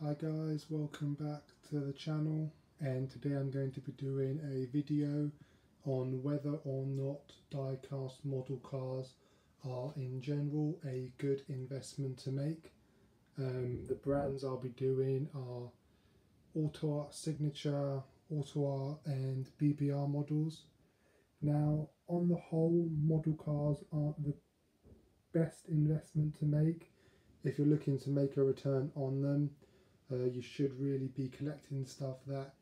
Hi guys, welcome back to the channel, and today I'm going to be doing a video on whether or not die-cast model cars are in general a good investment to make. The brands I'll be doing are AUTOart Signature, AUTOart and BBR Models. Now, on the whole, model cars aren't the best investment to make. If you're looking to make a return on them, you should really be collecting stuff that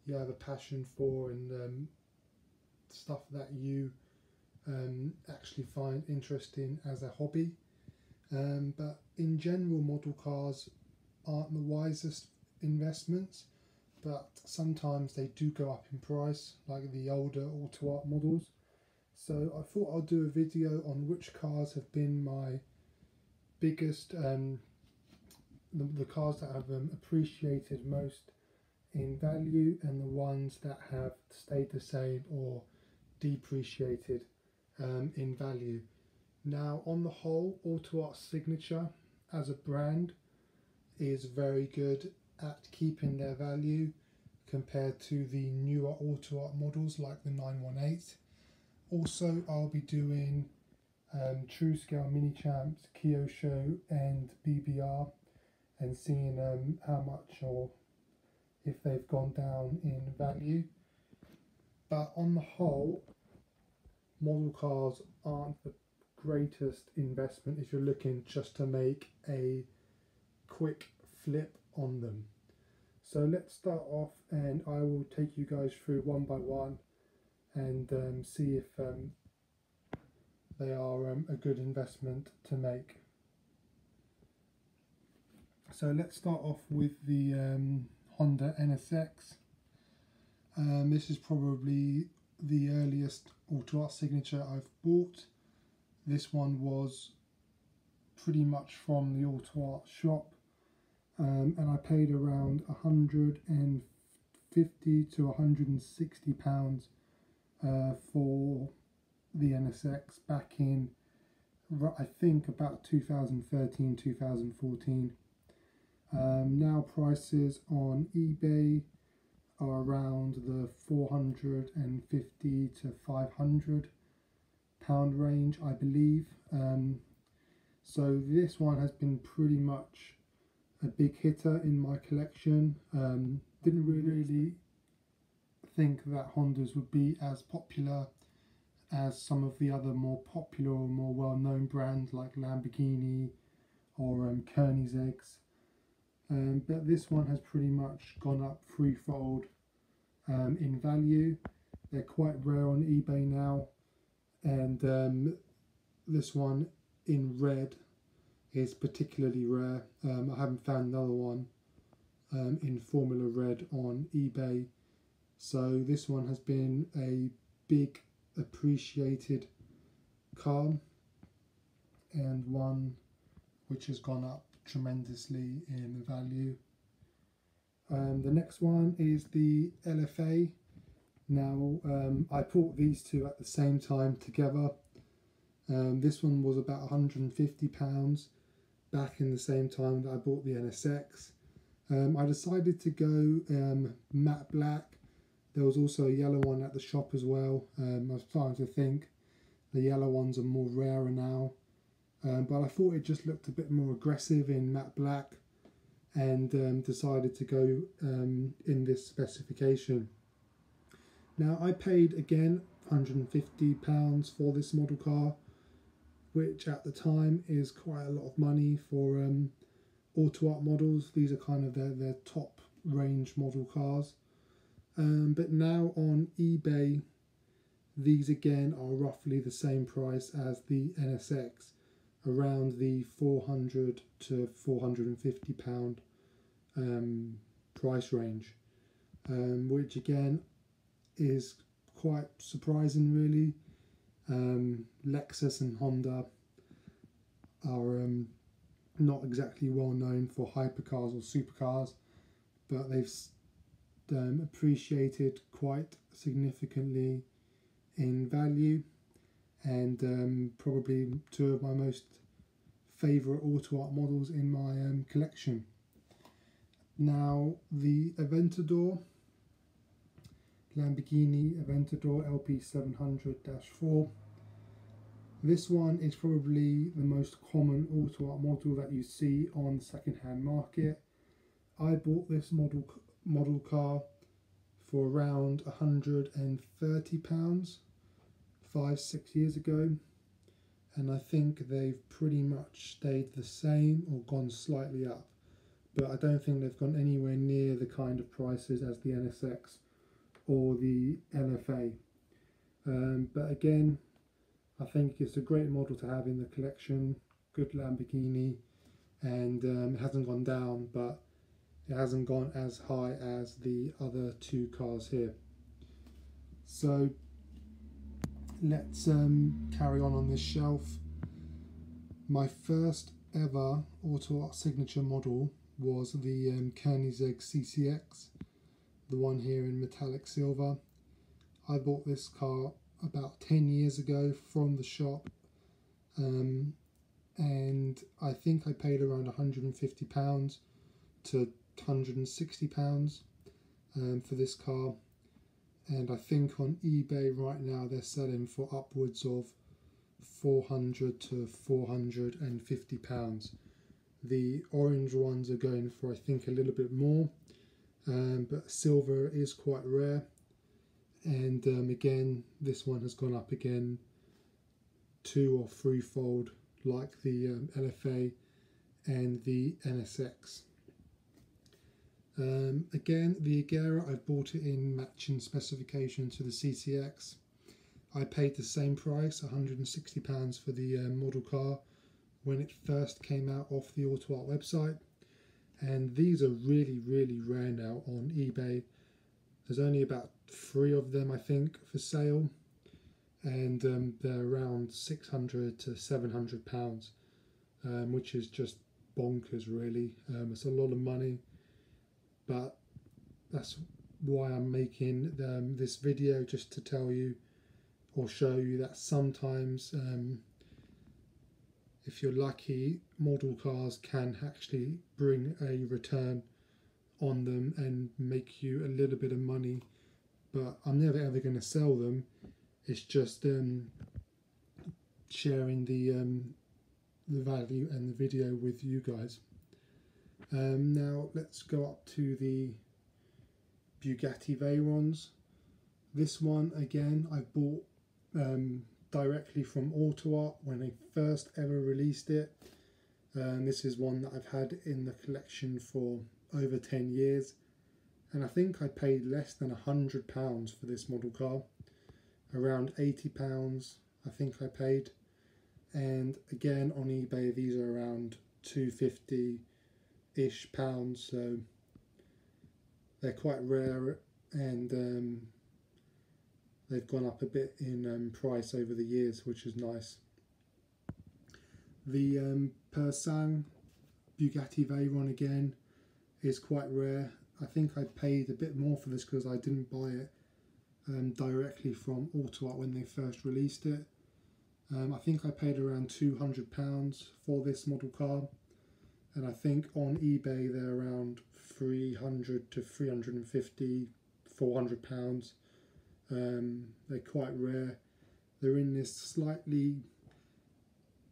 you have a passion for and stuff that you actually find interesting as a hobby. But in general, model cars aren't the wisest investments, but sometimes they do go up in price, like the older AUTOart models. So I thought I'll do a video on which cars have been my biggest the cars that have appreciated most in value, and the ones that have stayed the same or depreciated in value. Now, on the whole, AUTOart Signature as a brand is very good at keeping their value compared to the newer AUTOart models like the 918. Also, I'll be doing True Scale Mini Champs, Kyosho and BBR, and seeing how much or if they've gone down in value. But on the whole, model cars aren't the greatest investment if you're looking just to make a quick flip on them. So let's start off, and I will take you guys through one by one and see if they are a good investment to make. So let's start off with the Honda NSX. This is probably the earliest AUTOart Signature I've bought. This one was pretty much from the AUTOart shop, and I paid around £150 to £160 for the NSX back in, I think, about 2013-2014. Now prices on eBay are around the £450 to £500 range, I believe. So this one has been pretty much a big hitter in my collection. Didn't really think that Hondas would be as popular as some of the other more popular or more well-known brands like Lamborghini or Koenigsegg's. But this one has pretty much gone up threefold in value. They're quite rare on eBay now, and this one in red is particularly rare. I haven't found another one in Formula Red on eBay, so this one has been a big appreciated car, and one which has gone up tremendously in value. The next one is the LFA. Now, I bought these two at the same time together. This one was about £150 back in the same time that I bought the NSX. I decided to go matte black. There was also a yellow one at the shop as well. I was starting to think the yellow ones are more rarer now. But I thought it just looked a bit more aggressive in matte black, and decided to go in this specification. Now, I paid again £150 for this model car, which at the time is quite a lot of money for AUTOart models. These are kind of their top range model cars. But now on eBay, these again are roughly the same price as the NSX, around the £400 to £450 price range, which again is quite surprising really. Lexus and Honda are not exactly well known for hypercars or supercars, but they've appreciated quite significantly in value, and probably two of my most favourite AUTOart models in my collection. Now the Aventador, Lamborghini Aventador LP 700-4. This one is probably the most common AUTOart model that you see on the second-hand market. I bought this model car for around £130 5-6 years ago, and I think they've pretty much stayed the same or gone slightly up, but I don't think they've gone anywhere near the kind of prices as the NSX or the LFA. But again, I think it's a great model to have in the collection. Good Lamborghini, and it hasn't gone down, but it hasn't gone as high as the other two cars here. So let's carry on this shelf. My first ever AUTOart signature model was the Koenigsegg CCX, the one here in metallic silver. I bought this car about 10 years ago from the shop, and I think I paid around £150 to £160 for this car, and I think on eBay right now they're selling for upwards of £400 to £450. The orange ones are going for I think a little bit more, but silver is quite rare, and again this one has gone up again 2- or 3-fold like the LFA and the NSX. Again, the Agera, I bought it in matching specification to the CCX. I paid the same price, £160 for the model car when it first came out off the AUTOart website, and these are really rare now on eBay. There's only about 3 of them I think for sale, and they're around £600 to £700, which is just bonkers really. It's a lot of money, but that's why I'm making this video, just to tell you or show you that sometimes if you're lucky, model cars can actually bring a return on them and make you a little bit of money, but I'm never ever going to sell them. It's just sharing the value and the video with you guys. Now let's go up to the Bugatti Veyrons. This one again I bought directly from AUTOart when they first ever released it. This is one that I've had in the collection for over 10 years, and I think I paid less than £100 for this model car, around £80 I think I paid, and again on eBay these are around £250-ish, so they're quite rare, and they've gone up a bit in price over the years, which is nice. The Pur Sang Bugatti Veyron again is quite rare. I think I paid a bit more for this because I didn't buy it directly from AUTOart when they first released it. I think I paid around £200 for this model car, and I think on eBay they're around £300 to £350, £400. They're quite rare. They're in this slightly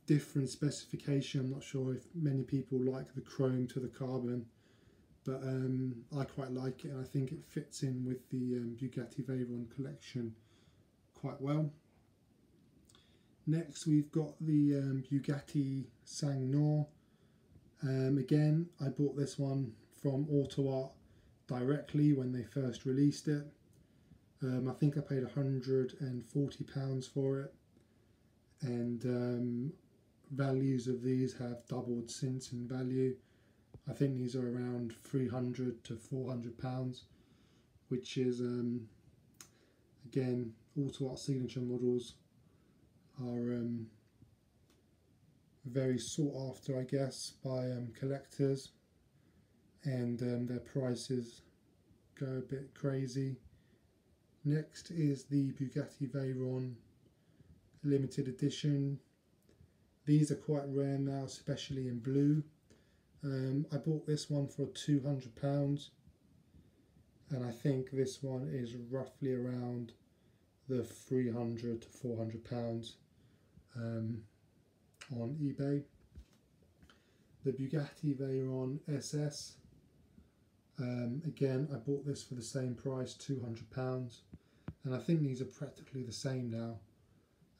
different specification. I'm not sure if many people like the chrome to the carbon, but I quite like it, and I think it fits in with the Bugatti Veyron collection quite well. Next we've got the Bugatti Sang Noir. Again, I bought this one from AUTOart directly when they first released it. I think I paid £140 for it, and values of these have doubled since in value. I think these are around £300 to £400, which is again, AUTOart signature models are very sought after, I guess, by collectors, and their prices go a bit crazy. Next is the Bugatti Veyron limited edition. These are quite rare now, especially in blue. I bought this one for £200, and I think this one is roughly around the £300 to £400 on eBay. The Bugatti Veyron SS, again I bought this for the same price, £200, and I think these are practically the same now,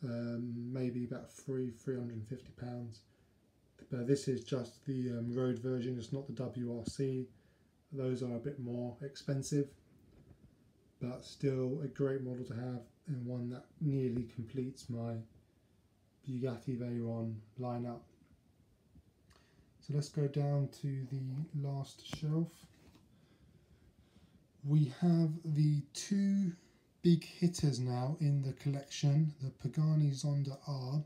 maybe about £350. But this is just the road version, it's not the WRC. Those are a bit more expensive, but still a great model to have, and one that nearly completes my Bugatti Veyron lineup. So let's go down to the last shelf. We have the two big hitters now in the collection, the Pagani Zonda R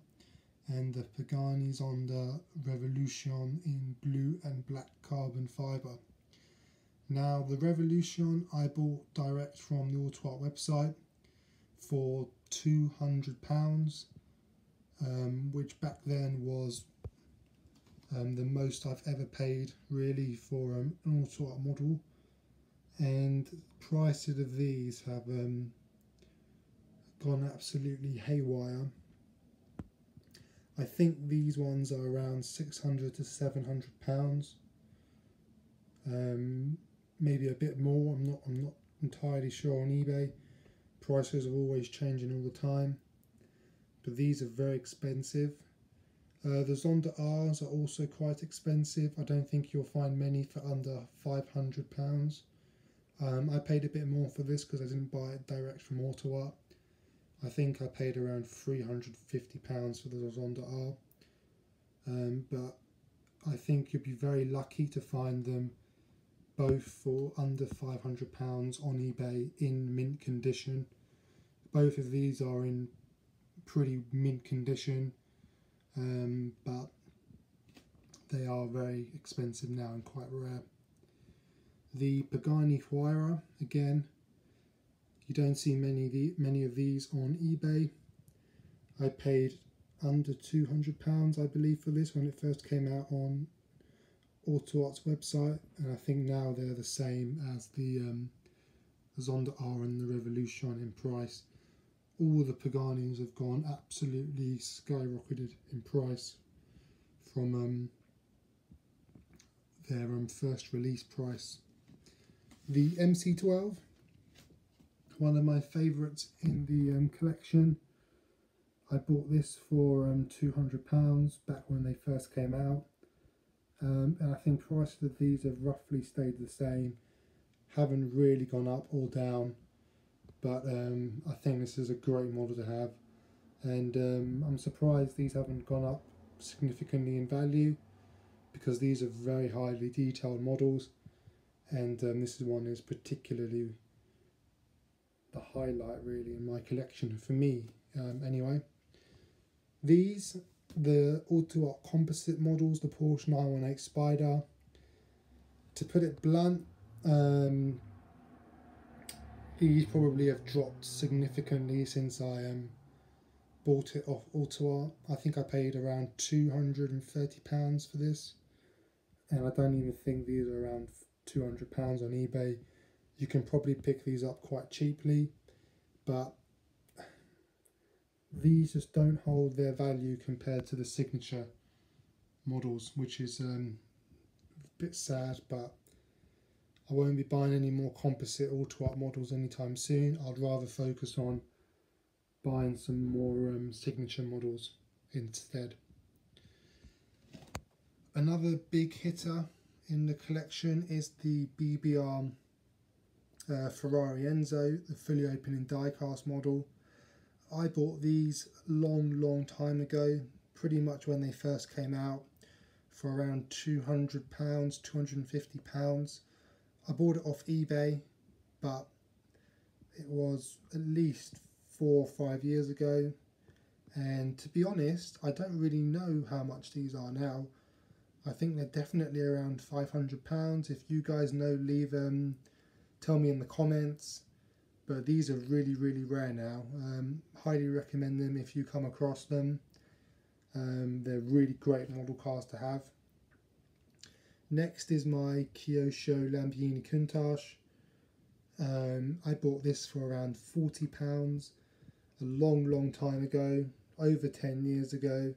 and the Pagani Zonda Revolucion in blue and black carbon fibre. Now the Revolucion I bought direct from the AUTOart website for £200, which back then was the most I've ever paid really for an AUTOart model, and prices of these have gone absolutely haywire. I think these ones are around £600 to £700, maybe a bit more. I'm not entirely sure on eBay. Prices are always changing all the time, but these are very expensive. The Zonda Rs are also quite expensive. I don't think you'll find many for under £500. I paid a bit more for this because I didn't buy it direct from AUTOart. I think I paid around £350 for the Zonda R, but I think you'd be very lucky to find them both for under £500 on eBay in mint condition. Both of these are in pretty mint condition, but they are very expensive now and quite rare. The Pagani Huayra, again, you don't see many of these on eBay. I paid under £200 I believe for this when it first came out on AUTOart's website, and I think now they're the same as the Zonda R and the Revolution in price. All the Paganis have gone absolutely skyrocketed in price from their first release price. The MC12, one of my favourites in the collection. I bought this for £200 back when they first came out, and I think prices of these have roughly stayed the same, haven't really gone up or down, but I think this is a great model to have, and I'm surprised these haven't gone up significantly in value, because these are very highly detailed models, and this one is particularly the highlight really in my collection for me, anyway. These, the AUTOart composite models, the Porsche 918 Spider. To put it blunt, these probably have dropped significantly since I bought it off AUTOart. I think I paid around £230 for this, and I don't even think these are around £200 on eBay. You can probably pick these up quite cheaply, but these just don't hold their value compared to the signature models, which is a bit sad, but I won't be buying any more composite AUTOart models anytime soon. I'd rather focus on buying some more signature models instead. Another big hitter in the collection is the BBR Ferrari Enzo, the fully opening diecast model. I bought these long time ago, pretty much when they first came out, for around £200, £250. I bought it off eBay, but it was at least 4 or 5 years ago, and to be honest, I don't really know how much these are now. I think they're definitely around £500. If you guys know, leave tell me in the comments. But these are really rare now. Highly recommend them if you come across them. They're really great model cars to have. Next is my Kyosho Lamborghini Countach. I bought this for around £40 a long time ago, over 10 years ago,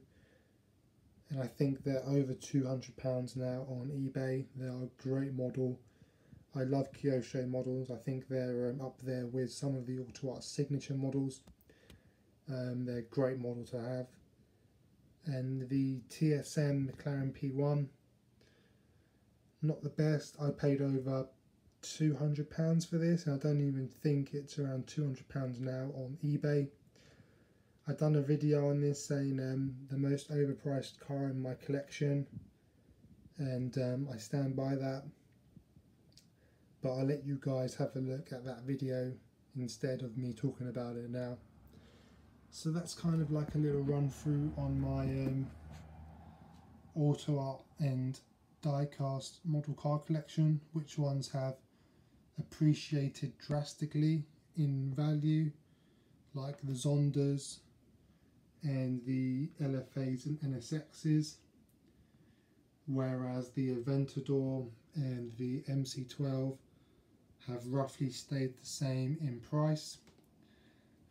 and I think they're over £200 now on eBay. They are a great model. I love kyosho models. I think they're up there with some of the AUTOart signature models. They're a great model to have. And the TSM McLaren P1, not the best. I paid over £200 for this, and I don't even think it's around £200 now on eBay. I've done a video on this saying the most overpriced car in my collection, and I stand by that, but I'll let you guys have a look at that video instead of me talking about it now. So that's kind of like a little run through on my AUTOart and diecast model car collection, which ones have appreciated drastically in value, like the Zondas and the LFAs and NSXs, whereas the Aventador and the MC12 have roughly stayed the same in price.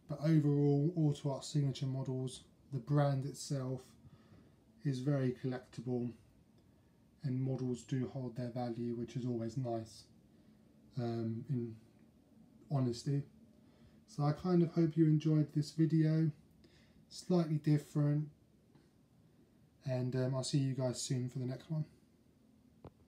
But overall, AUTOart signature models, the brand itself is very collectible, and models do hold their value, which is always nice, in honesty. So I kind of hope you enjoyed this video, slightly different, and I'll see you guys soon for the next one.